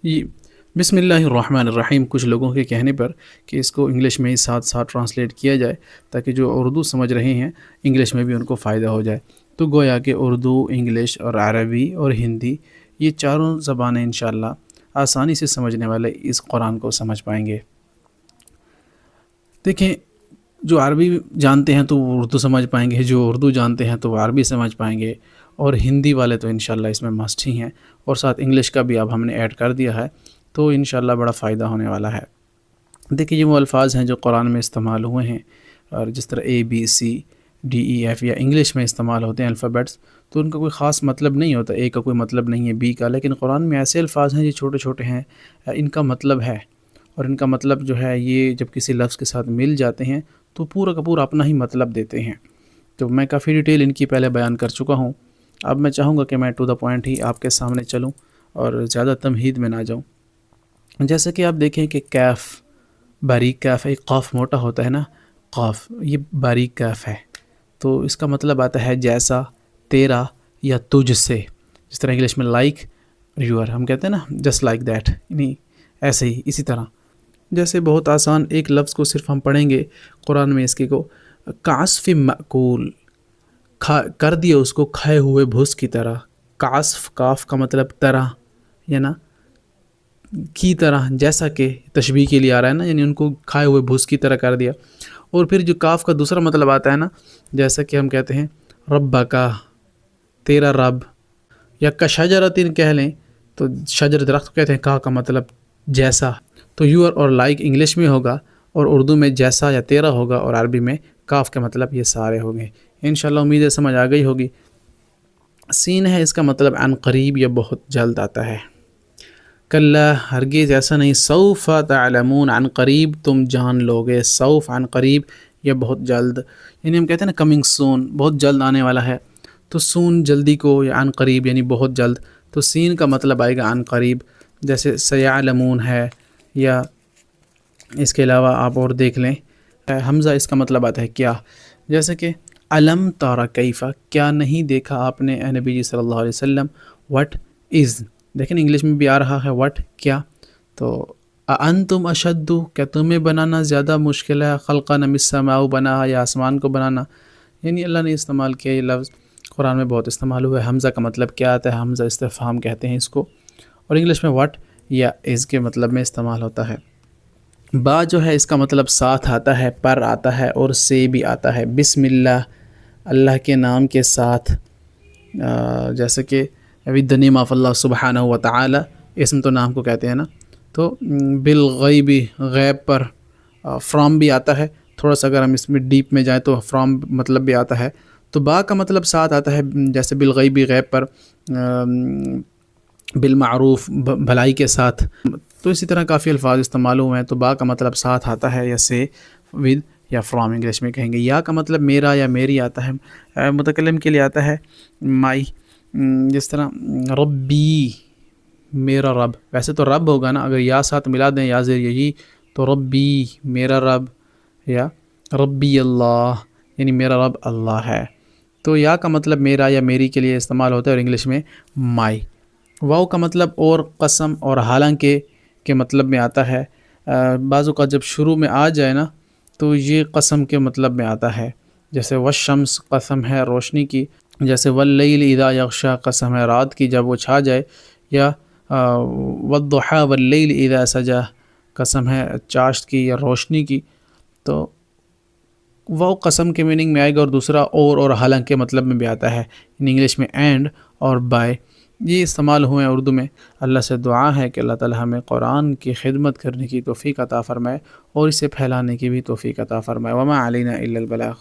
یہ بسم اللہ الرحمن الرحیم کچھ لوگوں کے کہنے پر کہ اس کو انگلش میں ہی ساتھ ساتھ ٹرانسلیٹ کیا جائے تاکہ جو اردو سمجھ رہے ہیں انگلش میں بھی ان کو فائدہ ہو جائے. تو گویا کہ اردو، انگلش اور عربی اور ہندی، یہ چاروں زبانیں انشاءاللہ آسانی سے سمجھنے والے اس قرآن کو سمجھ پائیں گے. دیکھیں، جو عربی جانتے ہیں تو وہ اردو سمجھ پائیں گے، جو اردو جانتے ہیں تو وہ عربی سمجھ پائیں گے، اور ہندی والے تو انشاءاللہ اس میں مسٹ ہی ہیں، اور ساتھ انگلش کا بھی اب ہم نے ایڈ کر دیا ہے تو انشاءاللہ بڑا فائدہ ہونے والا ہے. دیکھیں، یہ وہ الفاظ ہیں جو قرآن میں استعمال ہوئے ہیں، اور جس طرح ABCDEF یا انگلش میں استعمال ہوتے ہیں الفابیٹس، تو ان کا کوئی خاص مطلب نہیں ہوتا. A کا کوئی مطلب نہیں ہے، B کا، لیکن قرآن میں ایسے الفاظ ہیں جو چھوٹے چھوٹے ہیں، ان کا مطلب ہے، اور ان کا مطلب جو ہے یہ جب کسی لفظ کے ساتھ مل جاتے ہیں تو پورا کا پورا اپنا ہی مطلب دیتے ہیں. تو میں کافی ڈیٹیل ان کی پہلے بیان کر چکا ہوں. اب میں چاہوں گا کہ میں ٹو دا پوائنٹ ہی آپ کے سامنے چلوں اور زیادہ تمہید میں نہ جاؤں. جیسے کہ آپ دیکھیں کہ کیف، باریک کیف ہے، ایک قاف موٹا ہوتا ہے نا، قاف، یہ باریک کیف ہے، تو اس کا مطلب آتا ہے جیسا، تیرا یا تجھ سے. جس طرح انگلش میں لائک یور، ہم کہتے ہیں نا جسٹ لائک دیٹ، یعنی ایسے ہی، اسی طرح. جیسے بہت آسان ایک لفظ کو صرف ہم پڑھیں گے قرآن میں، اس کے کو کعصف مأکول، کر دیا اس کو کھائے ہوئے بھوس کی طرح. کعصف، کاف کا مطلب طرح، یا نا کی طرح، جیسا کہ تشبیہ کے لیے آ رہا ہے نا، یعنی ان کو کھائے ہوئے بھوس کی طرح کر دیا. اور پھر جو کاف کا دوسرا مطلب آتا ہے نا، جیسا کہ ہم کہتے ہیں رب کا، تیرا رب، یا کشجرتن کہہ لیں تو شجر درخت کہتے ہیں، کا مطلب جیسا. تو یور اور لائک انگلش میں ہوگا، اور اردو میں جیسا یا تیرا ہوگا، اور عربی میں کاف کے مطلب یہ سارے ہوں گے. انشاءاللہ امید ہے سمجھ آ گئی ہوگی. سین ہے، اس کا مطلب عن قریب یا بہت جلد آتا ہے. کلا، ہرگز ایسا نہیں، سوف تعلمون، عن قریب تم جان لوگے، سوف عن قریب یا بہت جلد، یعنی ہم کہتے ہیں نا کمنگ سون، بہت جلد آنے والا ہے. تو سون جلدی کو، یا عن قریب یعنی بہت جلد، تو سین کا مطلب آئے گا عن قریب. جیسے سیعلمون ہے، یا اس کے علاوہ آپ اور دیکھ لیں حمزہ، اس کا مطلب آتا ہے کیا. جیسے کہ علم تارا کیفا، کیا نہیں دیکھا آپ نے اے نبی جی صلی اللہ علیہ وسلم. وٹ از، دیکھیں انگلش میں بھی آ رہا ہے وٹ، کیا. تو انتم اشد، کیا تمہیں بنانا زیادہ مشکل ہے، خلقا من السماء، بنا یا آسمان کو بنانا. یعنی اللہ نے استعمال کیا یہ لفظ، قرآن میں بہت استعمال ہوا ہے. حمزہ کا مطلب کیا آتا ہے، حمزہ استفہام کہتے ہیں اس کو، اور انگلش میں وٹ یا از کے مطلب میں استعمال ہوتا ہے. با جو ہے اس کا مطلب ساتھ آتا ہے، پر آتا ہے، اور سے بھی آتا ہے. بسم اللہ، اللہ کے نام کے ساتھ. جیسے کہ ود دا نیم آف اللہ سبحانہ و تعالی، اسم تو نام کو کہتے ہیں نا. تو بالغیب، غیب پر. فرام بھی آتا ہے، تھوڑا سا اگر ہم اس میں ڈیپ میں جائیں تو فرام مطلب بھی آتا ہے. تو با کا مطلب ساتھ آتا ہے، جیسے بالغیب، غیب پر، بالمعروف، بھلائی کے ساتھ. تو اسی طرح کافی الفاظ استعمال ہوئے ہیں. تو با کا مطلب ساتھ آتا ہے، یا سے، ود یا فرام انگلش میں کہیں گے. یا کا مطلب میرا یا میری آتا ہے، متکلم کے لیے آتا ہے مائی. جس طرح ربی، میرا رب، ویسے تو رب ہوگا نا، اگر یا ساتھ ملا دیں، یا زیر یہی، تو ربی میرا رب، یا ربی اللہ یعنی میرا رب اللہ ہے. تو یا کا مطلب میرا یا میری کے لیے استعمال ہوتا ہے، اور انگلش میں مائی. واو کا مطلب اور، قسم اور حالانکہ کے مطلب میں آتا ہے. بعض اوقات جب شروع میں آ جائے نا تو یہ قسم کے مطلب میں آتا ہے. جیسے والشمس، قسم ہے روشنی کی. جیسے واللیل اذا یغشا، قسم ہے رات کی جب وہ چھا جائے. یا والضحی واللیل اذا سجا، قسم ہے چاشت کی یا روشنی کی. تو وہ قسم کے میننگ میں آئے گا، اور دوسرا اور حالانکہ مطلب میں بھی آتا ہے. انگلش میں اینڈ اور بائی، یہ استعمال ہوئے ہیں اردو میں. اللہ سے دعا ہے کہ اللہ تعالی ہمیں قرآن کی خدمت کرنے کی توفیق عطا فرمائے، اور اسے پھیلانے کی بھی توفیق عطا فرمائے. وما علینا الا البلاغ.